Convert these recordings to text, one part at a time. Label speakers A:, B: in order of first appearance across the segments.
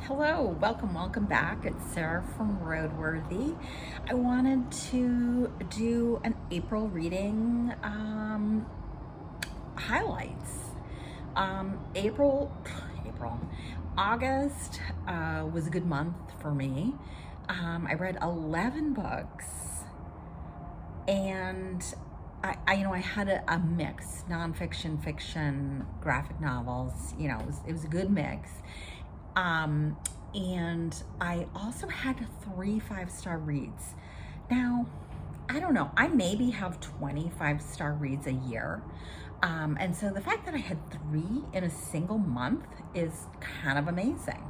A: Hello, welcome back. It's Sarah from Roadworthy. I wanted to do an April reading highlights. April, August was a good month for me. I read 11 books, and I had a mix, nonfiction, fiction, graphic novels. It was a good mix. And I also had 3 5-star reads. Now, I don't know, I maybe have 20 5-star reads a year. And so the fact that I had 3 in a single month is kind of amazing.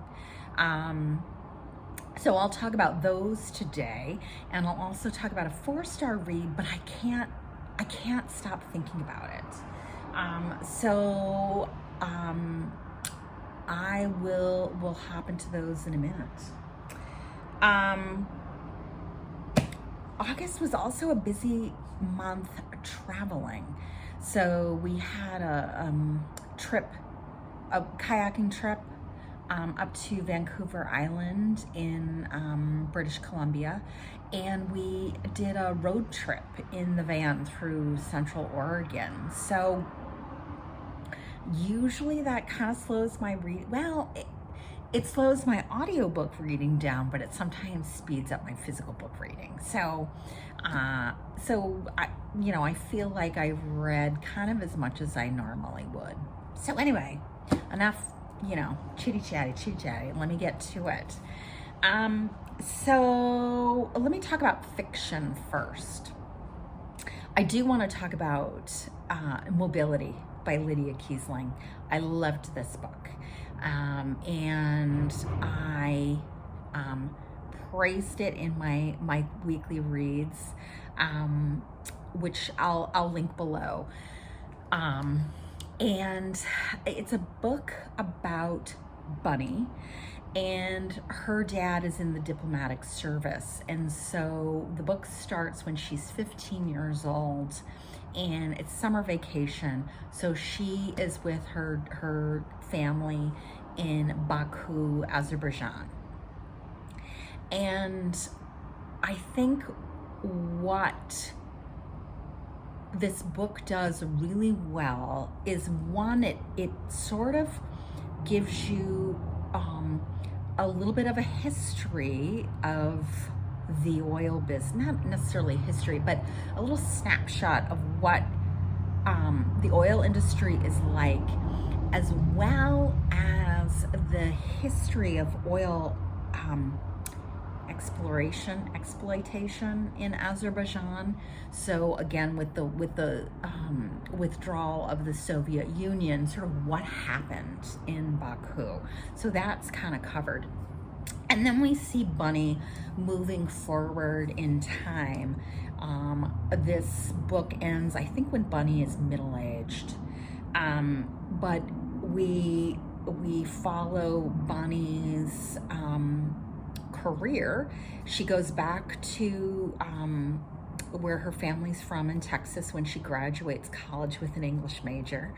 A: So I'll talk about those today, and I'll also talk about a 4-star read, but I can't stop thinking about it. I will hop into those in a minute. August was also a busy month traveling. So we had a kayaking trip up to Vancouver Island in British Columbia, and we did a road trip in the van through Central Oregon. So usually that kind of slows my it slows my audiobook reading down, but it sometimes speeds up my physical book reading. So I feel like I've read kind of as much as I normally would. So anyway, enough, chitty chatty. Let me get to it. So let me talk about fiction first. I do want to talk about Mobility by Lydia Kiesling. I loved this book, and I praised it in my weekly reads, which I'll link below. And it's a book about Bunny, and her dad is in the diplomatic service, and so the book starts when she's 15 years old, and it's summer vacation. So she is with her family in Baku, Azerbaijan. And I think what this book does really well is, one, it sort of gives you a little bit of a history of the oil business, not necessarily history, but a little snapshot of what the oil industry is like, as well as the history of oil exploitation in Azerbaijan. So again, with the withdrawal of the Soviet Union, sort of what happened in Baku. So that's kind of covered. And then we see Bunny moving forward in time. This book ends, I think, when Bunny is middle-aged. But we follow Bunny's career. She goes back to where her family's from in Texas when she graduates college with an English major.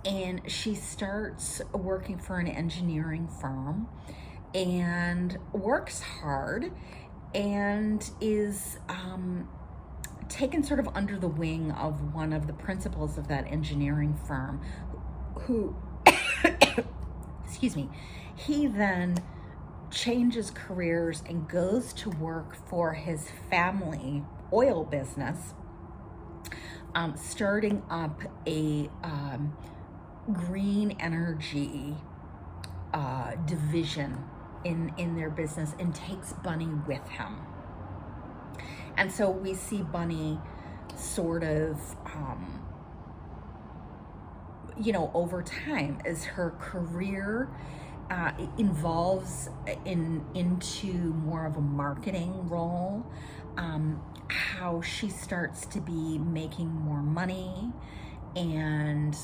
A: And she starts working for an engineering firm and works hard, and is taken sort of under the wing of one of the principals of that engineering firm, who excuse me, he then changes careers and goes to work for his family oil business, starting up a green energy division in their business, and takes Bunny with him. And so we see Bunny sort of over time, as her career evolves into more of a marketing role, how she starts to be making more money, and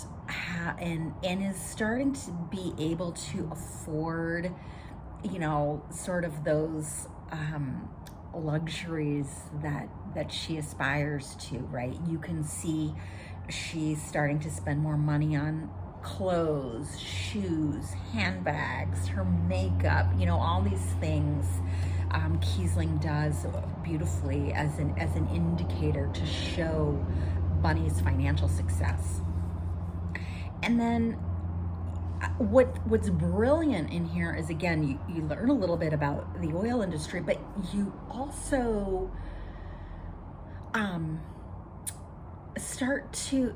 A: is starting to be able to afford, sort of those luxuries that she aspires to, right? You can see she's starting to spend more money on clothes, shoes, handbags, her makeup, all these things Kiesling does beautifully as an indicator to show Bunny's financial success. And then what's brilliant in here is, again, you learn a little bit about the oil industry, but you also start to,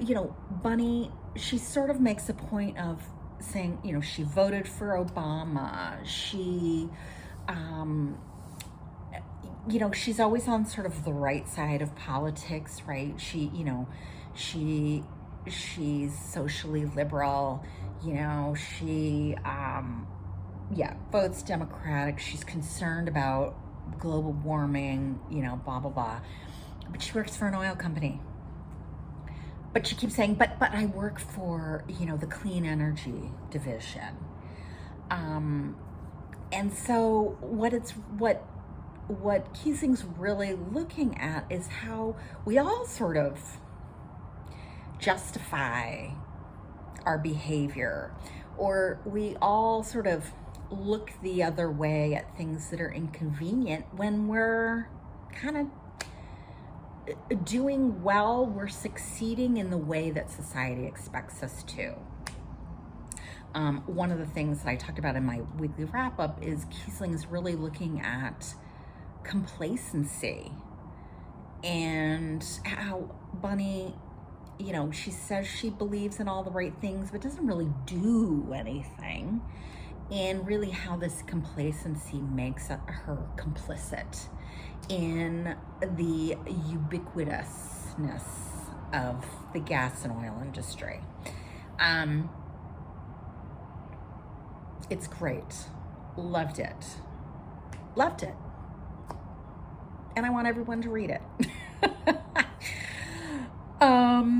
A: Bunny, she sort of makes a point of saying, she voted for Obama. She, she's always on sort of the right side of politics, right? She's socially liberal, she, votes Democratic. She's concerned about global warming, blah, blah, blah. But she works for an oil company. But she keeps saying, but I work for, the clean energy division. And so what Kiesling's really looking at is how we all sort of justify our behavior, or we all sort of look the other way at things that are inconvenient when we're kind of doing well, we're succeeding in the way that society expects us to. One of the things that I talked about in my weekly wrap-up is Kiesling's really looking at complacency and how Bunny, she says she believes in all the right things, but doesn't really do anything. And really how this complacency makes her complicit in the ubiquitousness of the gas and oil industry. It's great. Loved it. And I want everyone to read it.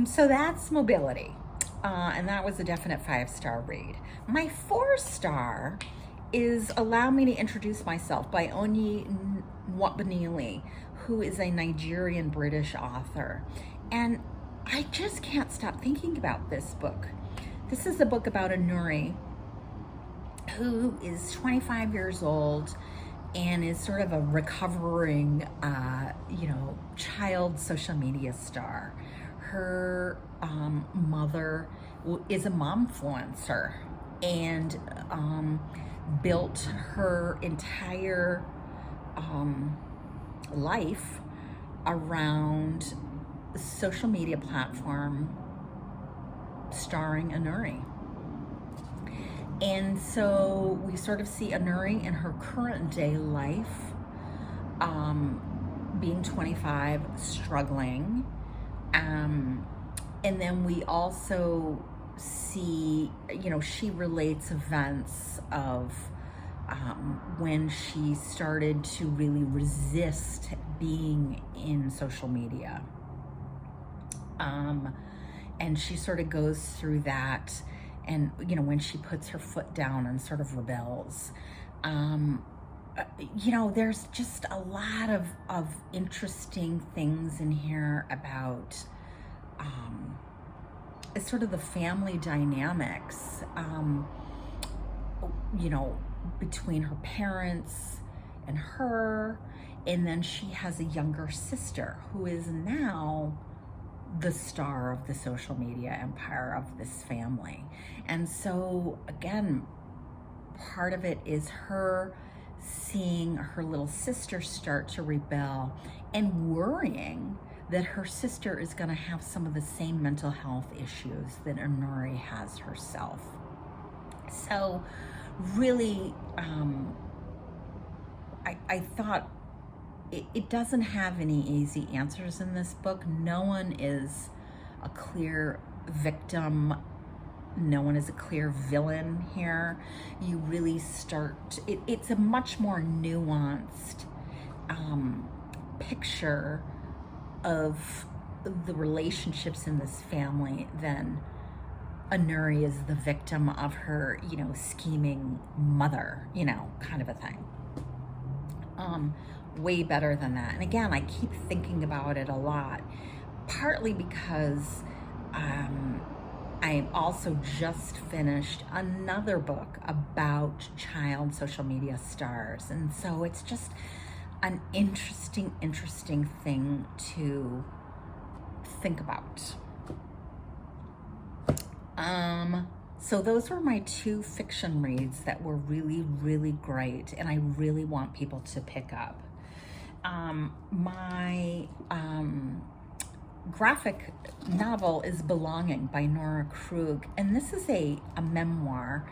A: So that's Mobility. And that was a definite 5-star read. My 4-star is Allow Me to Introduce Myself by Onyi Nwabineli, who is a Nigerian British author. And I just can't stop thinking about this book. This is a book about a Nuri who is 25 years old and is sort of a recovering, child social media star. Her mother is a momfluencer and built her entire life around a social media platform starring Nuri. And so we sort of see Nuri in her current day life, being 25, struggling. And then we also see, she relates events of when she started to really resist being in social media. And she sort of goes through that. And, when she puts her foot down and sort of rebels, there's just a lot of interesting things in here about, sort of the family dynamics, between her parents and her. And then she has a younger sister who is now the star of the social media empire of this family. And so again, part of it is her seeing her little sister start to rebel and worrying that her sister is going to have some of the same mental health issues that Nori has herself. So really, I thought it doesn't have any easy answers in this book. No one is a clear victim. No one is a clear villain here. You really start, it's a much more nuanced picture of the relationships in this family than Nuri is the victim of her, scheming mother, kind of a thing. Way better than that. And again, I keep thinking about it a lot, partly because I also just finished another book about child social media stars. And so it's just an interesting thing to think about. So those were my two fiction reads that were really great, and I really want people to pick up. My graphic novel is Belonging by Nora Krug, and this is a memoir.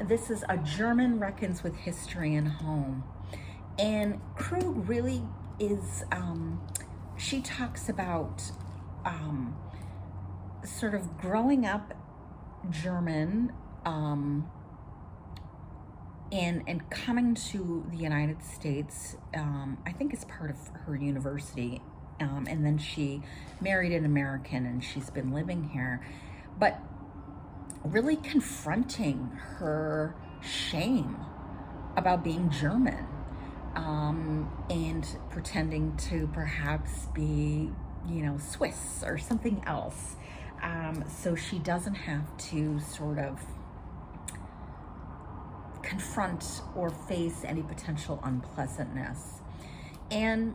A: This is A German Reckons with History and Home. And Krug really is, she talks about sort of growing up German and coming to the United States, I think as part of her university. And then she married an American and she's been living here. But really confronting her shame about being German, and pretending to perhaps be, Swiss or something else. So she doesn't have to sort of confront or face any potential unpleasantness. And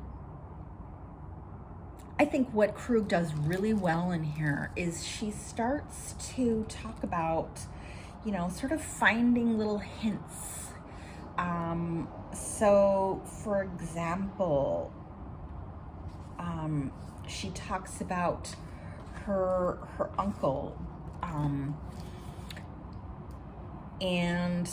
A: I think what Krug does really well in here is she starts to talk about, sort of finding little hints. So, for example, she talks about her uncle, and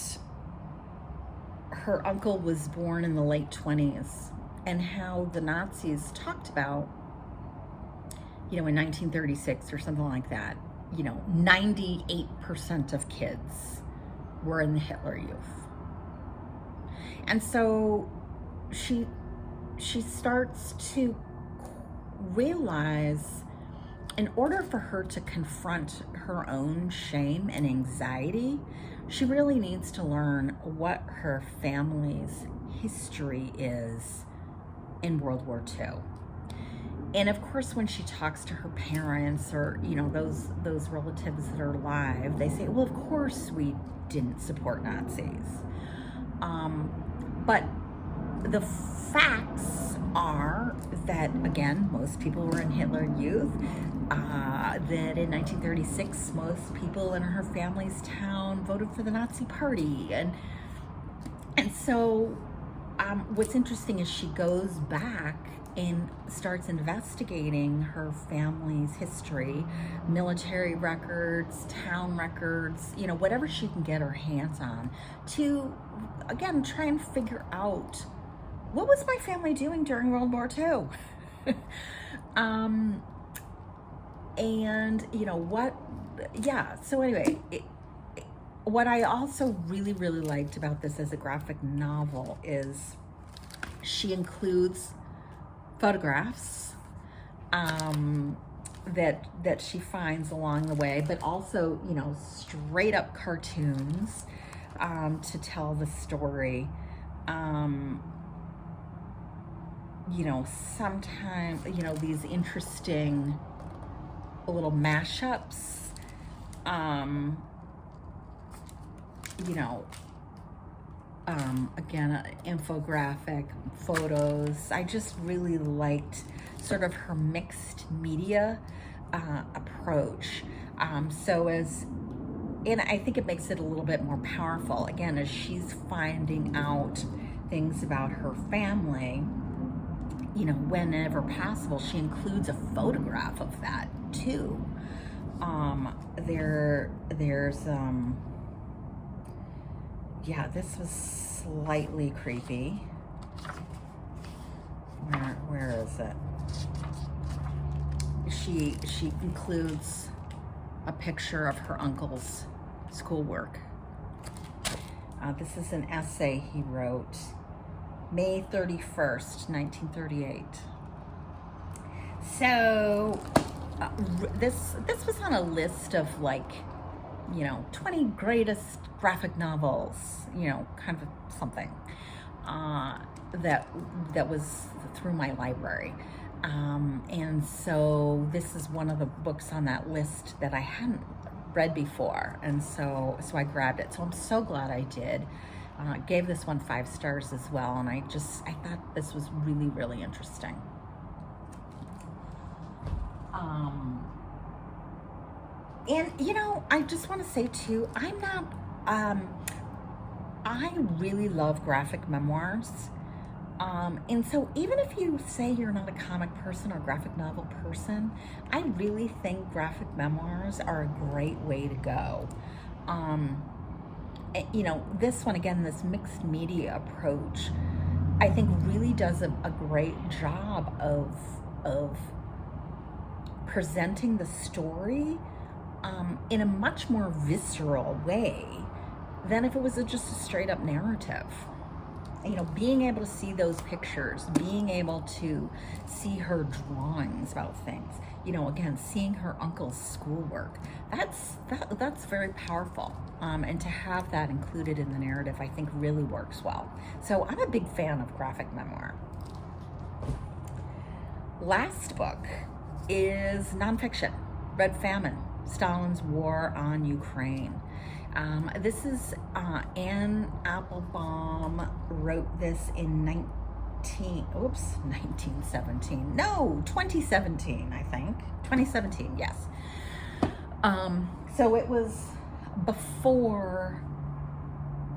A: her uncle was born in the late 20s, and how the Nazis talked about, in 1936 or something like that, 98% of kids were in the Hitler Youth. And so she starts to realize, in order for her to confront her own shame and anxiety, she really needs to learn what her family's history is in World War II. And of course, when she talks to her parents or, those relatives that are alive, they say, well, of course we didn't support Nazis. But the facts are that, again, most people were in Hitler Youth, that in 1936, most people in her family's town voted for the Nazi Party. And so what's interesting is she goes back and starts investigating her family's history, military records, town records, whatever she can get her hands on, to, again, try and figure out, what was my family doing during World War II? So anyway, what I also really liked about this as a graphic novel is she includes photographs that she finds along the way, but also, straight up cartoons to tell the story. Sometimes, these interesting little mashups, again, infographic photos. I just really liked sort of her mixed media approach. And I think it makes it a little bit more powerful, again, as she's finding out things about her family. Whenever possible, she includes a photograph of that too. This was slightly creepy. Where is it? She includes a picture of her uncle's schoolwork. This is an essay he wrote May 31st, 1938. So this was on a list of 20 greatest graphic novels, kind of something that was through my library. And so this is one of the books on that list that I hadn't read before, and so I grabbed it. So I'm so glad I did. Gave this one 5 stars as well, and I thought this was really, really interesting. And you know, I just want to say too, I really love graphic memoirs. And so even if you say you're not a comic person or graphic novel person, I really think graphic memoirs are a great way to go. You know, this one, again, this mixed media approach, I think really does a great job of presenting the story in a much more visceral way than if it was just a straight up narrative. You know, being able to see those pictures, being able to see her drawings about things, you know, again, seeing her uncle's schoolwork, that's very powerful. And to have that included in the narrative, I think really works well. So I'm a big fan of graphic memoir. Last book is nonfiction, Red Famine, Stalin's War on Ukraine. This is Anne Applebaum wrote this in 2017. No, 2017, I think. 2017, yes. So it was before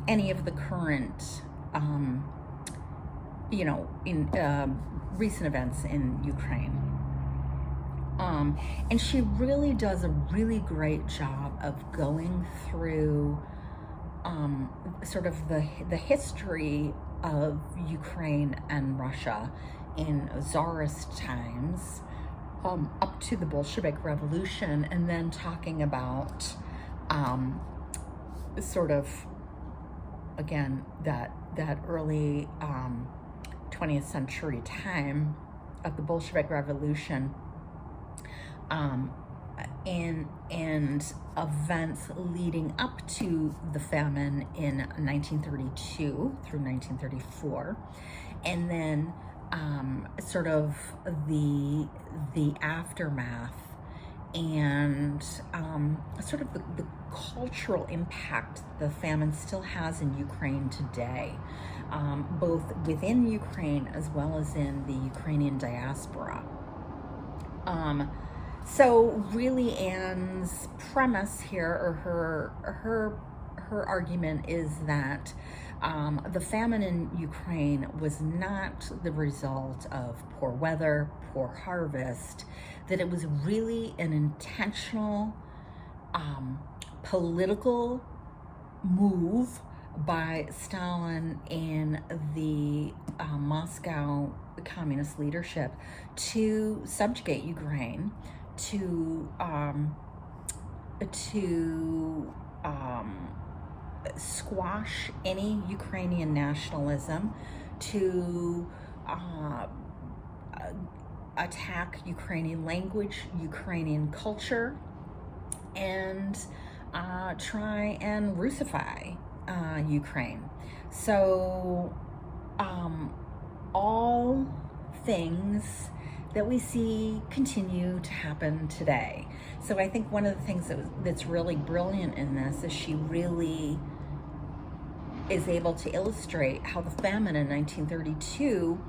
A: any of the current, you know, in recent events in Ukraine. And she really does a really great job of going through sort of the history of Ukraine and Russia in Tsarist times up to the Bolshevik Revolution, and then talking about sort of, again, that early 20th century time of the Bolshevik Revolution, and events leading up to the famine in 1932 through 1934, and then sort of the aftermath and sort of the cultural impact the famine still has in Ukraine today, both within Ukraine as well as in the Ukrainian diaspora. So really Anne's premise here, or her argument, is that the famine in Ukraine was not the result of poor weather, poor harvest, that it was really an intentional political move by Stalin and the Moscow communist leadership to subjugate Ukraine, to squash any Ukrainian nationalism, to attack Ukrainian language, Ukrainian culture, and try and Russify Ukraine. So all things that we see continue to happen today. So I think one of the things that's really brilliant in this is she really is able to illustrate how the famine in 1932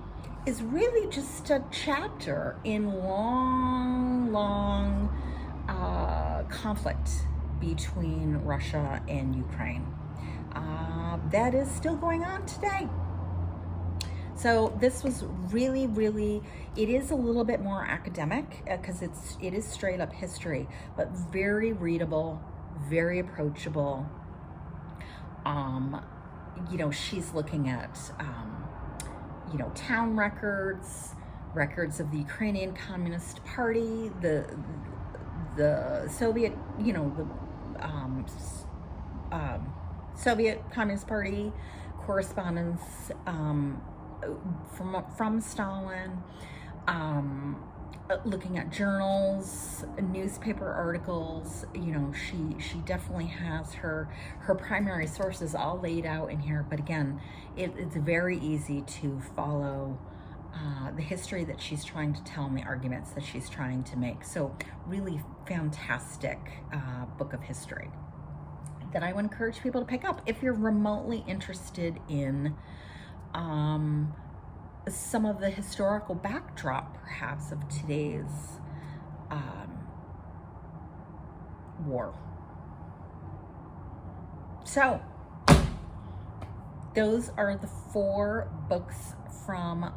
A: is really just a chapter in long conflict between Russia and Ukraine. That is still going on today. So this was really, really, it is a little bit more academic because it is straight up history, but very readable, very approachable. You know, she's looking at, you know, town records of the Ukrainian Communist Party, the Soviet, you know, the Soviet Communist Party, correspondence from Stalin, looking at journals, newspaper articles. You know, she definitely has her primary sources all laid out in here, but again, it's very easy to follow the history that she's trying to tell and the arguments that she's trying to make. So really fantastic book of history that I would encourage people to pick up if you're remotely interested in some of the historical backdrop, perhaps, of today's war. So those are the 4 books from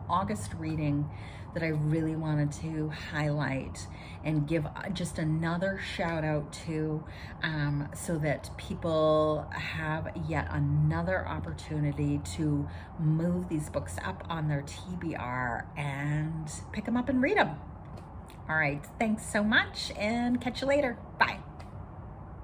A: August reading that I really wanted to highlight and give just another shout out to, so that people have yet another opportunity to move these books up on their TBR and pick them up and read them. All right, thanks so much, and catch you later. Bye.